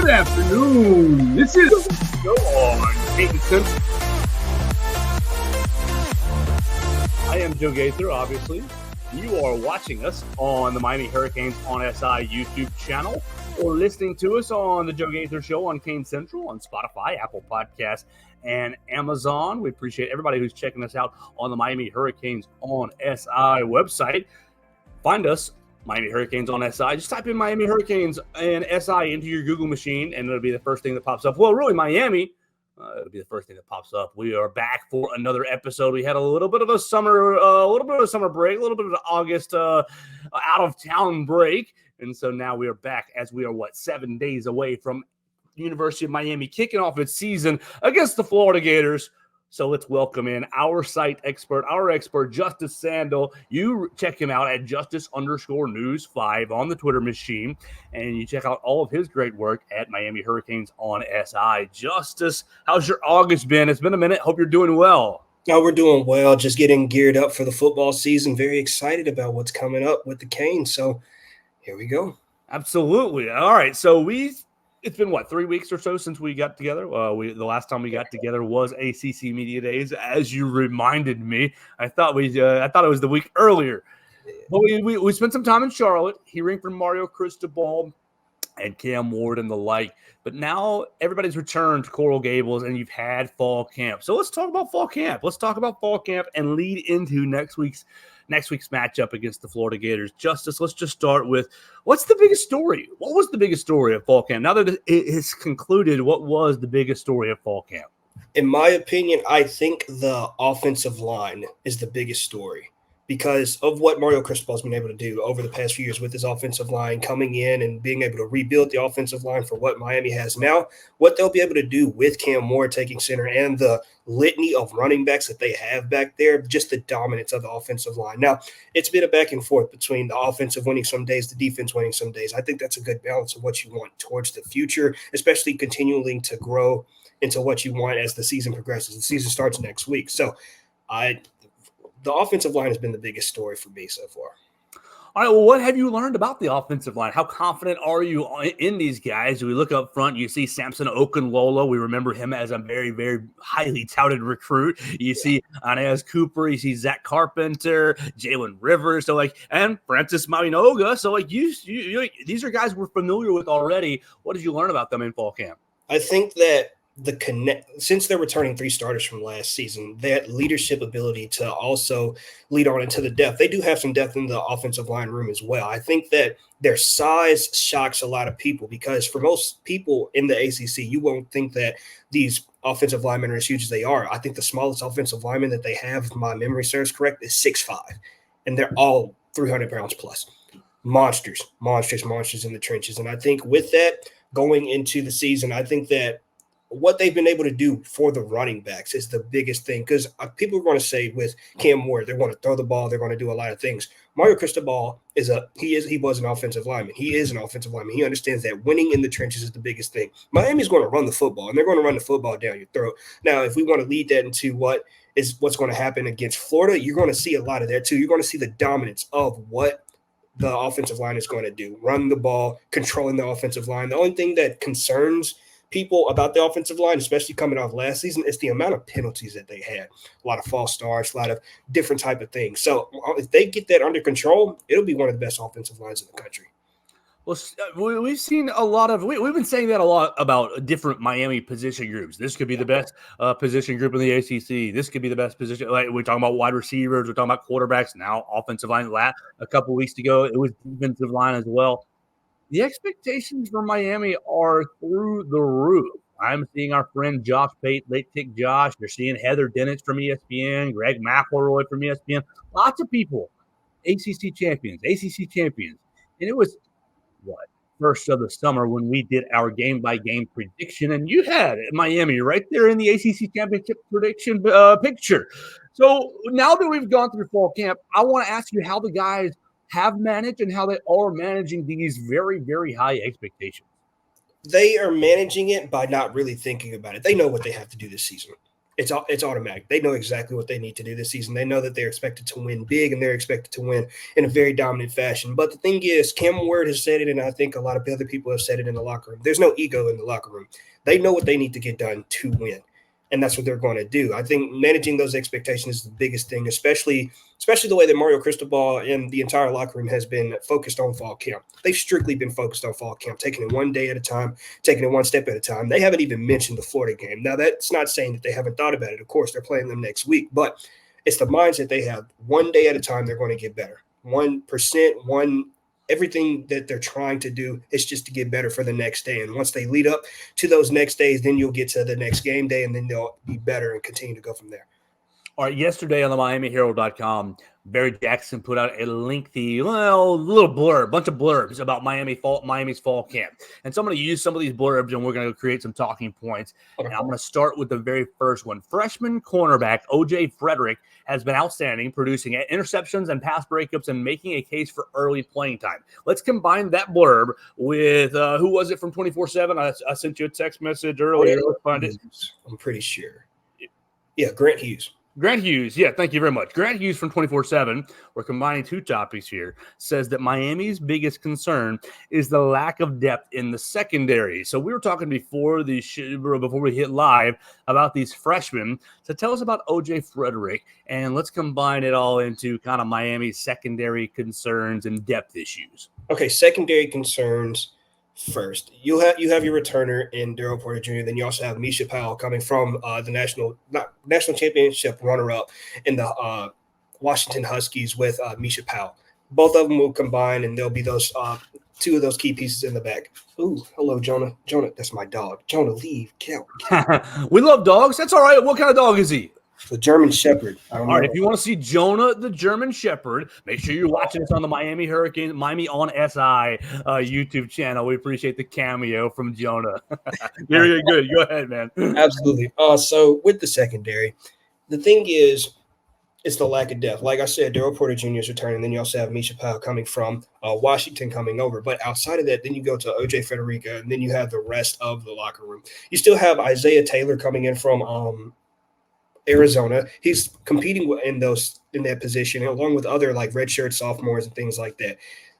Good afternoon. This is the show on King Central. I am Joe Gaither, obviously. You are watching us on the Miami Hurricanes on SI YouTube channel or listening to us on the Joe Gaither Show on Kane Central, on Spotify, Apple Podcasts, and Amazon. We appreciate everybody who's checking us out on the Miami Hurricanes on SI website. Find us, Miami Hurricanes on SI. Just type in Miami Hurricanes and SI into your Google machine, and it'll be the first thing that pops up. Well, really, Miami. It'll be the first thing that pops up. We are back for another episode. We had a little bit of a summer break, a little bit of an August out of town break, and so now we are back as we are 7 days away from University of Miami kicking off its season against the Florida Gators. So let's welcome in our site expert, Justice Sandle. You check him out at Justice_News5 on the Twitter machine, and you check out all of his great work at Miami Hurricanes on SI. Justice, how's your August been? It's been a minute. Hope you're doing well. Oh, we're doing well. Just getting geared up for the football season. Very excited about what's coming up with the Canes. So here we go. Absolutely. All right. So it's been 3 weeks or so since we got together. The last time we got together was ACC Media Days, as you reminded me. I thought it was the week earlier. But we spent some time in Charlotte, hearing from Mario Cristobal and Cam Ward and the like. But now everybody's returned to Coral Gables, and you've had fall camp. So let's talk about fall camp. Let's talk about fall camp and lead into next week's matchup against the Florida Gators. Justice, let's just start with, what's the biggest story? What was the biggest story of fall camp? Now that it is concluded, what was the biggest story of fall camp? In my opinion, I think the offensive line is the biggest story because of what Mario Cristobal has been able to do over the past few years with his offensive line coming in and being able to rebuild the offensive line for what Miami has now, what they'll be able to do with Cam Ward taking center and the litany of running backs that they have back there, just the dominance of the offensive line. Now, it's been a back and forth between the offensive winning some days, the defense winning some days. I think that's a good balance of what you want towards the future, especially continuing to grow into what you want as the season progresses. The season starts next week. So the offensive line has been the biggest story for me so far. All right, well, what have you learned about the offensive line? How confident are you in these guys? We look up front, you see Samson Okunlola. We remember him as a very, very highly touted recruit. You see Inez Cooper. You see Zach Carpenter, Jalen Rivers, and Francis Mauinoga. So, these are guys we're familiar with already. What did you learn about them in fall camp? I think that since they're returning 3 starters from last season, that leadership ability to also lead on into the depth. They do have some depth in the offensive line room as well. I think that their size shocks a lot of people because for most people in the ACC, you won't think that these offensive linemen are as huge as they are. I think the smallest offensive lineman that they have, if my memory serves correct, is 6'5", and they're all 300 pounds plus. Monsters in the trenches. And I think with that, going into the season, I think that what they've been able to do for the running backs is the biggest thing because people are going to say with Cam Ward, they're going to throw the ball, they're going to do a lot of things. Mario Cristobal he was an offensive lineman. He is an offensive lineman. He understands that winning in the trenches is the biggest thing. Miami's going to run the football, and they're going to run the football down your throat. Now, if we want to lead that into what's going to happen against Florida, you're going to see a lot of that too. You're going to see the dominance of what the offensive line is going to do, run the ball, controlling the offensive line. The only thing that concerns people about the offensive line, especially coming off last season, is the amount of penalties that they had. A lot of false starts, a lot of different type of things. So if they get that under control, it'll be one of the best offensive lines in the country. Well, we've seen a lot of we've been saying that a lot about different Miami position groups. This could be the best position group in the ACC. This could be the best position. Like we're talking about wide receivers, we're talking about quarterbacks. Now offensive line. A couple weeks ago, it was defensive line as well. The expectations for Miami are through the roof. I'm seeing our friend Josh Pate, Late Kick Josh. You're seeing Heather Dennett from ESPN, Greg McElroy from ESPN. Lots of people, ACC champions. And it was, first of the summer when we did our game-by-game prediction, and you had Miami right there in the ACC championship prediction picture. So now that we've gone through fall camp, I want to ask you how the guys have managed and how they are managing these very, very high expectations. They are managing it by not really thinking about it. They know what they have to do this season. It's automatic. They know exactly what they need to do this season. They know that they're expected to win big, and they're expected to win in a very dominant fashion. But the thing is, Cam Ward has said it, and I think a lot of other people have said it in the locker room. There's no ego in the locker room. They know what they need to get done to win, and that's what they're going to do. I think managing those expectations is the biggest thing, especially the way that Mario Cristobal and the entire locker room has been focused on fall camp. They've strictly been focused on fall camp, taking it one day at a time, taking it one step at a time. They haven't even mentioned the Florida game. Now, that's not saying that they haven't thought about it. Of course, they're playing them next week, but it's the mindset they have. One day at a time, they're going to get better. 1%, everything that they're trying to do is just to get better for the next day. And once they lead up to those next days, then you'll get to the next game day, and then they'll be better and continue to go from there. All right, yesterday on the MiamiHerald.com, Barry Jackson put out a lengthy, little blurb, bunch of blurbs about Miami's fall camp. And so I'm going to use some of these blurbs, and we're going to create some talking points. Okay. And I'm going to start with the very first one. Freshman cornerback O.J. Frederick has been outstanding, producing interceptions and pass breakups and making a case for early playing time. Let's combine that blurb with, who was it from 24/7? I sent you a text message earlier. Let's find it. I'm pretty sure. Yeah, Grant Hughes. Grant Hughes, yeah, thank you very much. Grant Hughes from 24/7, we're combining two topics here, says that Miami's biggest concern is the lack of depth in the secondary. So we were talking before we hit live about these freshmen. So tell us about O.J. Frederick, and let's combine it all into kind of Miami's secondary concerns and depth issues. Okay, secondary concerns. First, you have your returner in Daryl Porter Jr. Then you also have Misha Powell coming from the national championship runner-up in the Washington Huskies with Misha Powell. Both of them will combine, and there'll be those two of those key pieces in the back. Ooh, hello, Jonah. Jonah, that's my dog. Jonah, leave. Count. We love dogs. That's all right. What kind of dog is he? The German Shepherd. All right, if you want to see Jonah the German Shepherd, make sure you're watching us on the Miami on SI YouTube channel. We appreciate the cameo from Jonah. Very good. Go ahead, man. Absolutely. So with the secondary, the thing is, it's the lack of depth. Like I said, Daryl Porter Jr. is returning. Then you also have Misha Powell coming from Washington coming over. But outside of that, then you go to O.J. Frederica, and then you have the rest of the locker room. You still have Isaiah Taylor coming in from Arizona. He's competing in that position along with other like redshirt sophomores and things like that.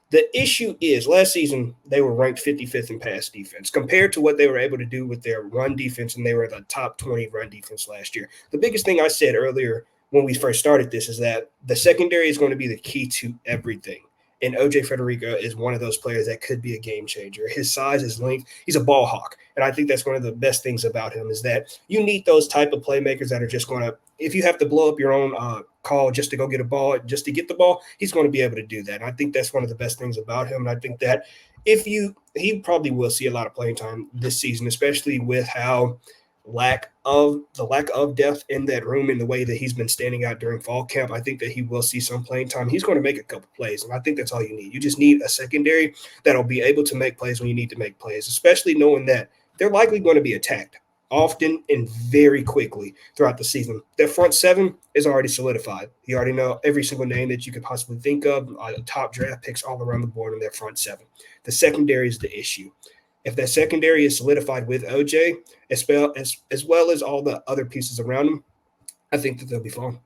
The issue is last season they were ranked 55th in pass defense compared to what they were able to do with their run defense, and they were the top 20 run defense last year. The biggest thing I said earlier when we first started this is that the secondary is going to be the key to everything. And O.J. Frederica is one of those players that could be a game changer. His size, his length, he's a ball hawk. And I think that's one of the best things about him is that you need those type of playmakers that are just going to, if you have to blow up your own call just to go get a ball, just to get the ball, he's going to be able to do that. And I think that's one of the best things about him. And I think that he probably will see a lot of playing time this season, especially with how the lack of depth in that room in the way that he's been standing out during fall camp. I think that he will see some playing time. He's going to make a couple plays, and I think that's all you need. You just need a secondary that'll be able to make plays when you need to make plays, especially knowing that they're likely going to be attacked often and very quickly throughout the season. Their front seven is already solidified. You already know every single name that you could possibly think of, top draft picks all around the board in their front seven. The secondary is the issue. If that secondary is solidified with OJ, as well as all the other pieces around him, I think that they'll be fine.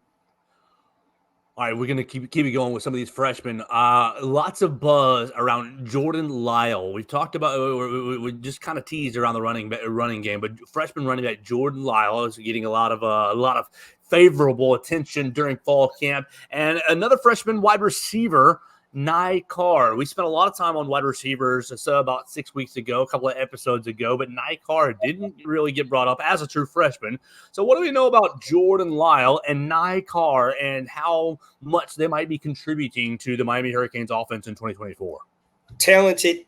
All right, we're going to keep it going with some of these freshmen. Lots of buzz around Jordan Lyle. We've talked about, we just kind of teased around the running game, but freshman running back Jordan Lyle is getting a lot of favorable attention during fall camp. And another freshman wide receiver, Nye Carr. We spent a lot of time on wide receivers about 6 weeks ago, a couple of episodes ago, but Nye Carr didn't really get brought up as a true freshman. So what do we know about Jordan Lyle and Nye Carr and how much they might be contributing to the Miami Hurricanes offense in 2024? Talented.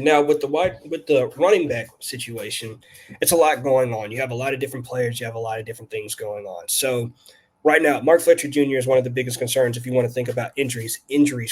Now with the running back situation, it's a lot going on. You have a lot of different players. You have a lot of different things going on. So right now, Mark Fletcher Jr. is one of the biggest concerns if you want to think about injuries,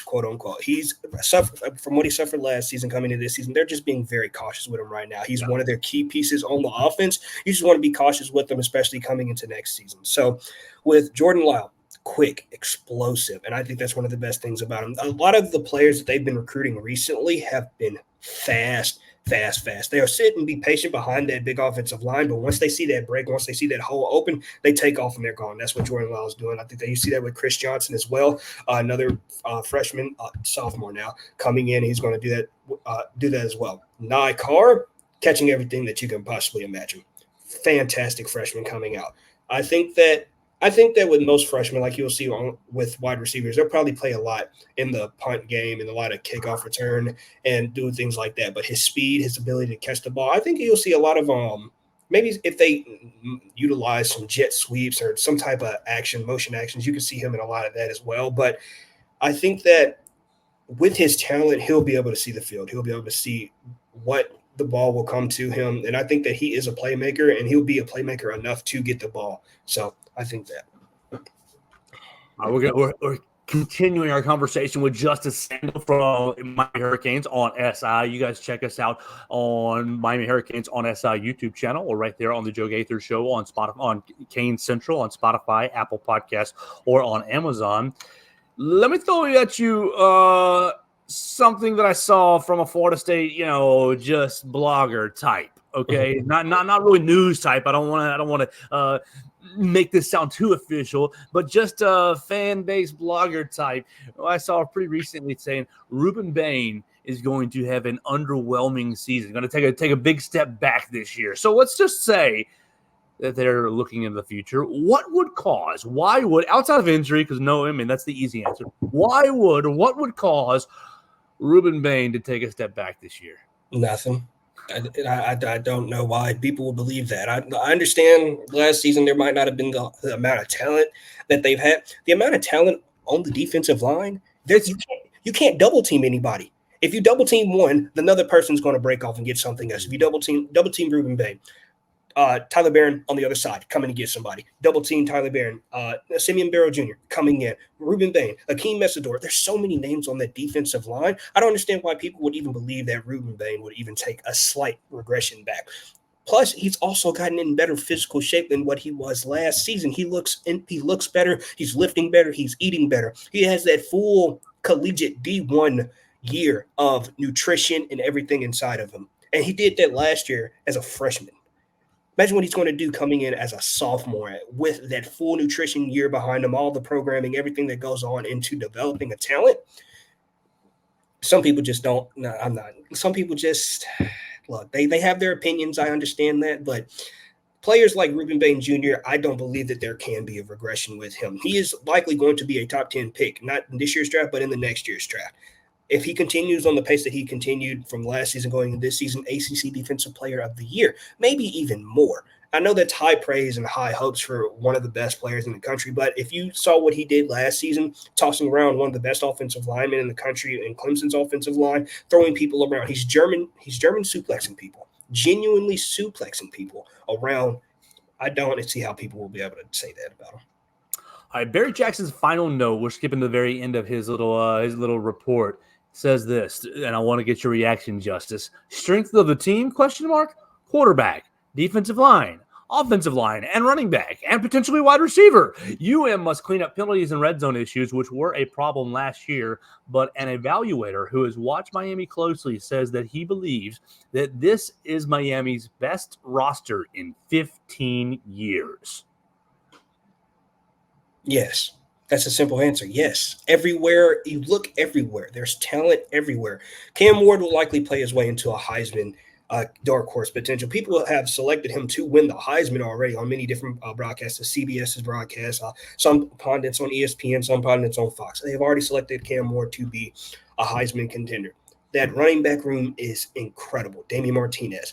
quote unquote. He's suffered from what he suffered last season coming into this season. They're just being very cautious with him right now. He's one of their key pieces on the offense. You just want to be cautious with him, especially coming into next season. So with Jordan Lyle, quick, explosive, and I think that's one of the best things about him. A lot of the players that they've been recruiting recently have been fast. They'll sit and be patient behind that big offensive line, but once they see that break, once they see that hole open, they take off and they're gone. That's what Jordan Lyle is doing. I think that you see that with Chris Johnson as well, another freshman, sophomore now, coming in. He's going to do that as well. Nye Carr, catching everything that you can possibly imagine. Fantastic freshman coming out. I think that with most freshmen, like you'll see with wide receivers, they'll probably play a lot in the punt game and a lot of kickoff return and do things like that. But his speed, his ability to catch the ball, I think you'll see a lot of maybe if they utilize some jet sweeps or some type of motion actions, you can see him in a lot of that as well. But I think that with his talent, he'll be able to see the field. He'll be able to see what the ball will come to him. And I think that he is a playmaker, and he'll be a playmaker enough to get the ball. So I think that. We're continuing our conversation with Justice Sandle from Miami Hurricanes on SI. You guys check us out on Miami Hurricanes on SI YouTube channel, or right there on the Joe Gaither Show on Spotify, on Kane Central, on Spotify, Apple Podcasts, or on Amazon. Let me throw at you something that I saw from a Florida State, just blogger type. Okay, not really news type. I don't want to make this sound too official, but just a fan base blogger type. I saw pretty recently saying Ruben Bain is going to have an underwhelming season, going to take a big step back this year. So let's just say that they're looking in the future. What would outside of injury, because that's the easy answer. What would cause Ruben Bain to take a step back this year? Nothing. I don't know why people will believe that. I understand last season there might not have been the amount of talent that they've had. The amount of talent on the defensive line, you can't double team anybody. If you double team one, another person's going to break off and get something else. If you double team Ruben Bain, Tyler Barron on the other side, coming to get somebody. Double team Tyler Barron, Simeon Barrow Jr. coming in, Ruben Bain, Akeem Messador. There's so many names on that defensive line. I don't understand why people would even believe that Ruben Bain would even take a slight regression back. Plus, he's also gotten in better physical shape than what he was last season. He looks better. He's lifting better. He's eating better. He has that full collegiate D1 year of nutrition and everything inside of him. And he did that last year as a freshman. Imagine what he's going to do coming in as a sophomore with that full nutrition year behind him, all the programming, everything that goes on into developing a talent. Some people just don't. No, I'm not. Some people just look. They have their opinions. I understand that, but players like Ruben Bain Jr., I don't believe that there can be a regression with him. He is likely going to be a top 10 pick, not in this year's draft, but in the next year's draft. If he continues on the pace that he continued from last season going into this season, ACC Defensive Player of the Year, maybe even more. I know that's high praise and high hopes for one of the best players in the country, but if you saw what he did last season, tossing around one of the best offensive linemen in the country in Clemson's offensive line, throwing people around, he's German suplexing people, genuinely suplexing people around. I don't see how people will be able to say that about him. All right, Barry Jackson's final note, we're skipping to the very end of his little report, says this, and I want to get your reaction, Justice. Strength of the team, ? Quarterback, defensive line, offensive line, and running back, and potentially wide receiver. UM must clean up penalties and red zone issues, which were a problem last year, but an evaluator who has watched Miami closely says that he believes that this is Miami's best roster in 15 years. Yes. That's a simple answer. Yes. Everywhere you look, everywhere. There's talent everywhere. Cam Ward will likely play his way into a Heisman dark horse potential. People have selected him to win the Heisman already on many different broadcasts. CBS's broadcast, some pundits on ESPN, some pundits on Fox. They have already selected Cam Ward to be a Heisman contender. That running back room is incredible. Damian Martinez,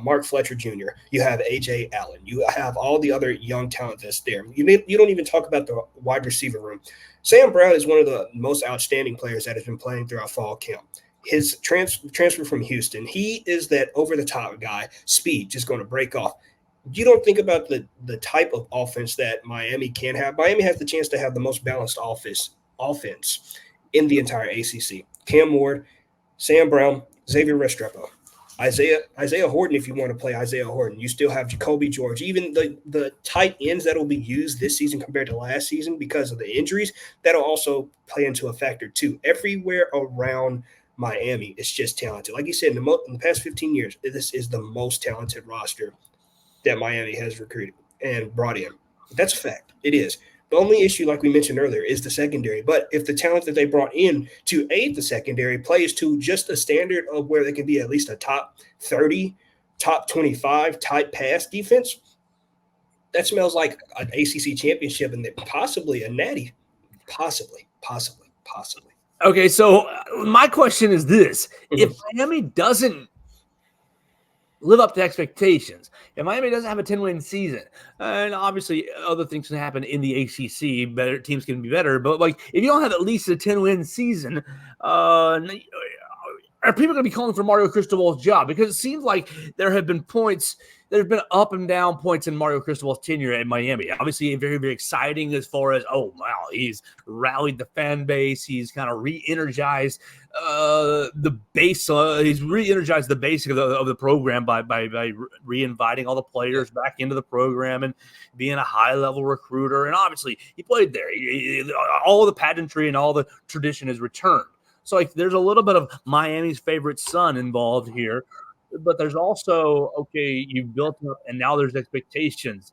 Mark Fletcher Jr., you have A.J. Allen, you have all the other young talent that's there. You don't even talk about the wide receiver room. Sam Brown is one of the most outstanding players that has been playing throughout fall camp. His transfer from Houston, he is that over-the-top guy, speed, just going to break off. You don't think about the type of offense that Miami can have. Miami has the chance to have the most balanced offense in the entire ACC. Cam Ward, Sam Brown, Xavier Restrepo. Isaiah Horton, if you want to play Isaiah Horton, you still have Jacoby George. Even the tight ends that will be used this season compared to last season because of the injuries, that'll also play into a factor too. Everywhere around Miami, it's just talented. Like you said, in the past 15 years, this is the most talented roster that Miami has recruited and brought in. That's a fact. It is. The only issue, like we mentioned earlier, is the secondary. But if the talent that they brought in to aid the secondary plays to just a standard of where they can be at least a top 30, top 25 type pass defense, that smells like an ACC championship and then possibly a natty. Possibly. Okay, so my question is this. If Miami doesn't live up to expectations, if Miami doesn't have a 10-win season, and obviously other things can happen in the ACC, better teams can be better, but like if you don't have at least a 10-win season, are people going to be calling for Mario Cristobal's job? Because it seems like there have been up and down points in Mario Cristobal's tenure at Miami. Obviously, very, very exciting as far as, oh, wow, he's rallied the fan base. He's kind of re-energized the base. He's re-energized the basic of the program by re-inviting all the players back into the program and being a high-level recruiter. And obviously, he played there. All the pageantry and all the tradition is returned. So like, there's a little bit of Miami's favorite son involved here, but there's also, okay, you've built up and now there's expectations.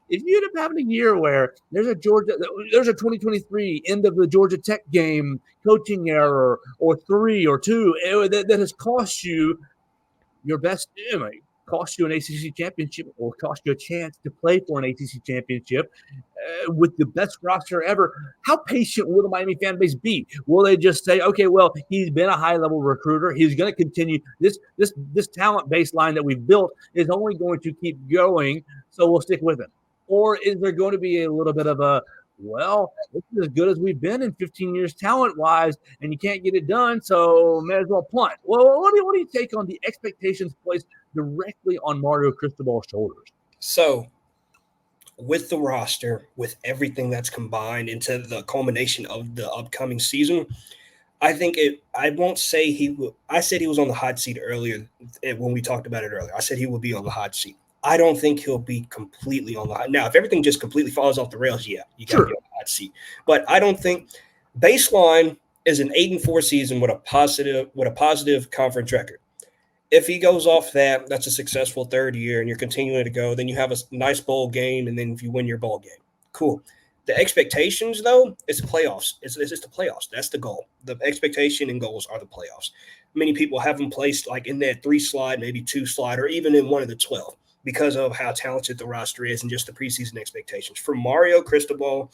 If you end up having a year where there's a 2023 end of the Georgia Tech game coaching error or 3 or 2 that has cost you your best, cost you an ACC championship or cost you a chance to play for an ACC championship with the best roster ever, how patient will the Miami fan base be? Will they just say, okay, well, he's been a high-level recruiter. He's going to continue. This talent baseline that we've built is only going to keep going, so we'll stick with him. Or is there going to be a little bit of a, well, this is as good as we've been in 15 years talent-wise, and you can't get it done, so may as well punt. Well, what do you take on the expectations placed directly on Mario Cristobal's shoulders? So, with the roster, with everything that's combined into the culmination of the upcoming season, I think I won't say he will. I said he was on the hot seat earlier when we talked about it earlier. I said he would be on the hot seat. I don't think he'll be completely on the hot. Now, if everything just completely falls off the rails, yeah, you got to be on the hot seat. But I don't think baseline is an 8-4 season with a positive conference record. If he goes off that, that's a successful third year and you're continuing to go, then you have a nice bowl game, and then if you win your bowl game, cool. The expectations, though, is the playoffs. It's the playoffs. That's the goal. The expectation and goals are the playoffs. Many people have them placed like in that 3 slide, maybe 2 slide, or even in one of the 12 because of how talented the roster is and just the preseason expectations. For Mario Cristobal,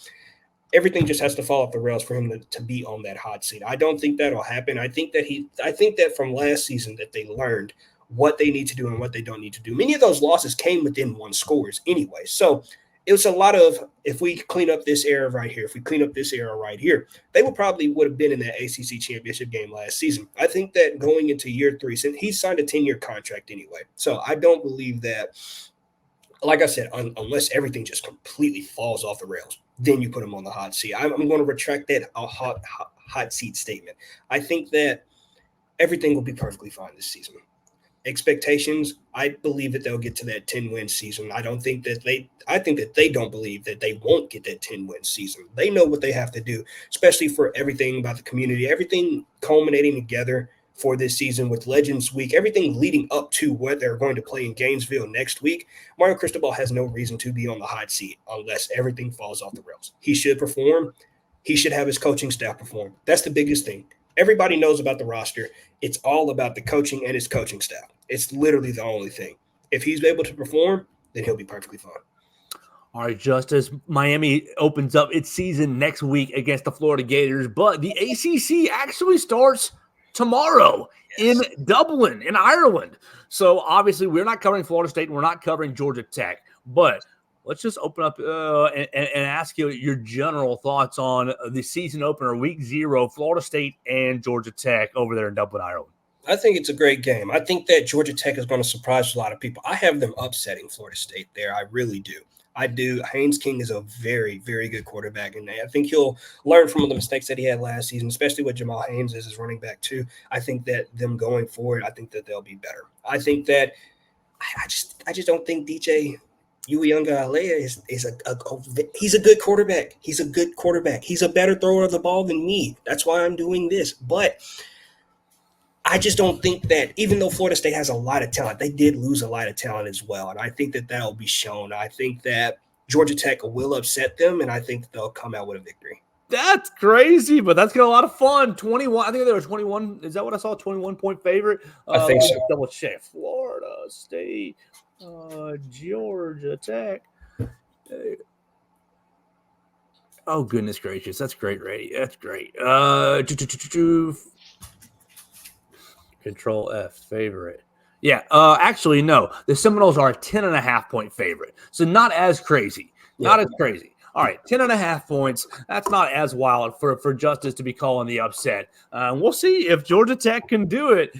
everything just has to fall off the rails for him to be on that hot seat. I don't think that'll happen. I think that from last season that they learned what they need to do and what they don't need to do. Many of those losses came within 1 scores anyway. So it was a lot of, if we clean up this era right here, they would have been in that ACC championship game last season. I think that going into year 3, since he signed a 10-year contract anyway. So I don't believe that, like I said, unless everything just completely falls off the rails, then you put him on the hot seat. I'm going to retract that hot seat statement. I think that everything will be perfectly fine this season. Expectations, I believe that they'll get to that 10-win season. I think that they don't believe that they won't get that 10-win season. They know what they have to do, especially for everything about the community, everything culminating together for this season with Legends Week, everything leading up to what they're going to play in Gainesville next week. Mario Cristobal has no reason to be on the hot seat unless everything falls off the rails. He should perform. He should have his coaching staff perform. That's the biggest thing. Everybody knows about the roster. It's all about the coaching and his coaching staff. It's literally the only thing. If he's able to perform, then he'll be perfectly fine. All right, Justice, Miami opens up its season next week against the Florida Gators, but the ACC actually starts tomorrow in Dublin, in Ireland. So obviously we're not covering Florida State and we're not covering Georgia Tech, but let's just open up and ask you your general thoughts on the season opener, week 0, Florida State and Georgia Tech over there in Dublin, Ireland. I think it's a great game. I think that Georgia Tech is going to surprise a lot of people. I have them upsetting Florida State there. I really do. I do. Haynes King is a very, very good quarterback, and I think he'll learn from the mistakes that he had last season, especially with Jamal Haynes as his running back too. I think that them going forward, I think that they'll be better. I think that I just don't think DJ Uiagalelei is he's a good quarterback. He's a good quarterback. He's a better thrower of the ball than me. That's why I'm doing this. But I just don't think that, even though Florida State has a lot of talent, they did lose a lot of talent as well. And I think that that'll be shown. I think that Georgia Tech will upset them, and I think that they'll come out with a victory. That's crazy, but that's got a lot of fun. 21, I think they were 21. Is that what I saw? 21-point favorite? I think so. Double check. Florida State, Georgia Tech. Oh, goodness gracious. That's great, Ray. That's great. Control F, favorite. Yeah, actually, no. The Seminoles are a 10.5-point favorite. So not as crazy. Not as crazy. All right, 10.5 points. That's not as wild for Justice to be calling the upset. We'll see if Georgia Tech can do it.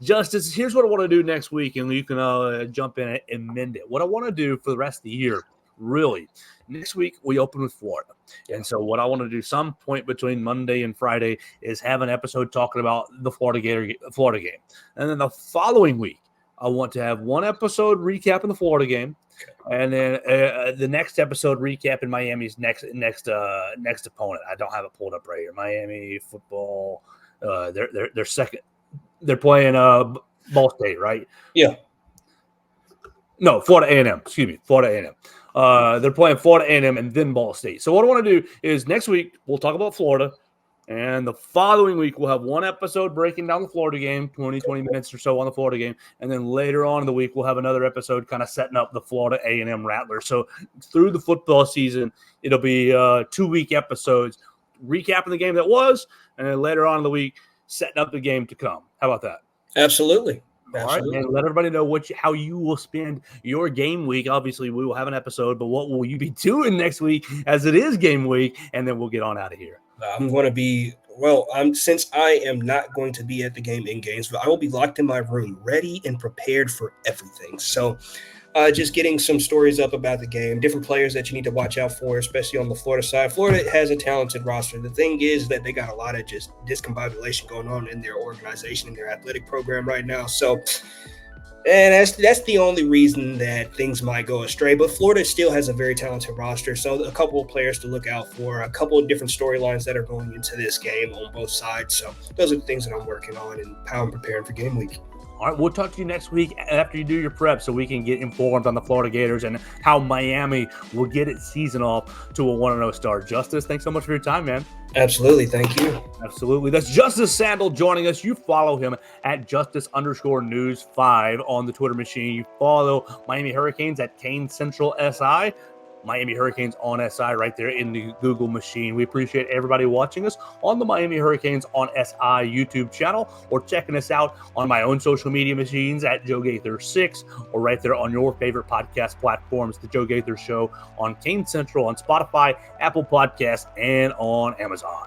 Justice, here's what I want to do next week, and you can jump in and mend it. What I want to do for the rest of the year, really, next week we open with Florida. And so what I want to do some point between Monday and Friday is have an episode talking about the Florida game. And then the following week, I want to have one episode recapping the Florida game. And then the next episode recapping Miami's next opponent. I don't have it pulled up right here. Miami football. They're second. They're playing Ball State, right? Yeah. No, Florida A&M. Excuse me, Florida A&M. They're playing Florida A&M and then Ball State. So what I want to do is next week we'll talk about Florida. And the following week, we'll have one episode breaking down the Florida game, 20 minutes or so on the Florida game. And then later on in the week, we'll have another episode kind of setting up the Florida A&M Rattlers. So through the football season, it'll be 2-week episodes recapping the game that was, and then later on in the week, setting up the game to come. How about that? Absolutely. All right, and let everybody know how you will spend your game week. Obviously, we will have an episode, but what will you be doing next week as it is game week? And then we'll get on out of here. I'm going to be, since I am not going to be at the game in Gainesville, I will be locked in my room, ready and prepared for everything. So just getting some stories up about the game, different players that you need to watch out for, especially on the Florida side. Florida has a talented roster. The thing is that they got a lot of just discombobulation going on in their organization, in their athletic program right now. So, and that's the only reason that things might go astray. But Florida still has a very talented roster, so a couple of players to look out for, a couple of different storylines that are going into this game on both sides. So those are the things that I'm working on and how I'm preparing for game week. All right, we'll talk to you next week after you do your prep so we can get informed on the Florida Gators and how Miami will get its season off to a 1-0 start. Justice, thanks so much for your time, man. Absolutely. Thank you. Absolutely. That's Justice Sandle joining us. You follow him at Justice_News5 on the Twitter machine. You follow Miami Hurricanes at Kane Central SI. Miami Hurricanes on SI right there in the Google machine. We appreciate everybody watching us on the Miami Hurricanes on SI YouTube channel, or checking us out on my own social media machines at Joe Gaither 6, or right there on your favorite podcast platforms, The Joe Gaither Show on Kane Central, on Spotify, Apple Podcasts, and on Amazon.